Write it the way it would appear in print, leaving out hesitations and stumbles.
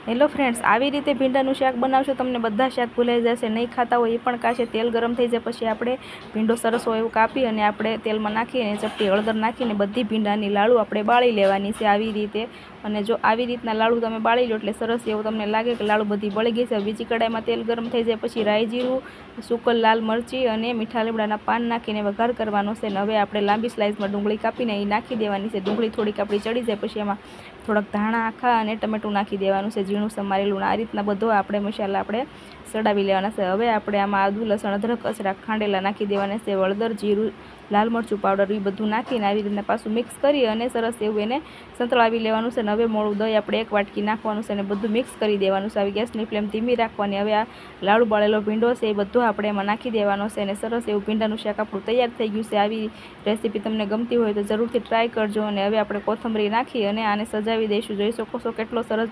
Hello friends, આવી રીતે ભીંડાનું શાક બનાવશો તમને બધા શાક ભૂલાઈ જશે. નહીં ખાતા હોય એ પણ કાશે. તેલ ગરમ થઈ જાય પછી આપણે ભીંડો સરસ હોય એવું કાપી અને આપણે તેલમાં નાખીને ચપટી હળદર નાખીને બધી ભીંડાની લાડુ આપણે બાળી લેવાની છે આવી રીતે. અને જો આવી રીતના લાડુ તમે બાળી લો એટલે સરસ એવું તમને લાગે કે લાડુ બધી બળી ગઈ છે. બીજી કડાઈમાં તેલ ગરમ થઈ જાય પછી રાઈ જીરું, સૂકલ લાલ મરચી અને મીઠા લીમડાના પાન નાખીને વઘાર કરવાનો છે. અને હવે આપણે લાંબી સ્લાઇસમાં ડુંગળી કાપીને એ નાખી દેવાની છે. ડુંગળી થોડીક આપણી ચડી જાય પછી એમાં થોડાક ધાણા આખા અને ટમેટું નાખી દેવાનું છે, ઝીણું સમારેલું. આ રીતના બધો આપણે મસાલા આપણે સડાવી લેવાના છે. હવે આપણે આમાં આદુ, લસણ, અદરક, અસરા ખાંડેલા નાખી દેવાના છે. હળદર, જીરું, લાલ મરચું પાવડર એ બધું નાખીને આવી રીતના પાછું મિક્સ કરી અને સરસ એવું એને સંતળાવી લેવાનું છે. અને હવે મોળું દહીં આપણે 1 વાટકી નાખવાનું છે અને બધું મિક્સ કરી દેવાનું છે. આવી ગેસની ફ્લેમ ધીમી રાખવાની. હવે આ લાડુ બાળેલો ભીંડો છે એ બધો આપણે એમાં નાખી દેવાનો છે અને સરસ એવું ભીંડાનું શાક આપણું તૈયાર થઈ ગયું છે. આવી રેસીપી તમને ગમતી હોય તો જરૂરથી ટ્રાય કરજો. અને હવે આપણે કોથમરી નાખી અને આને સજાવી દઈશું. જોઈ શકો છો કેટલો સરસ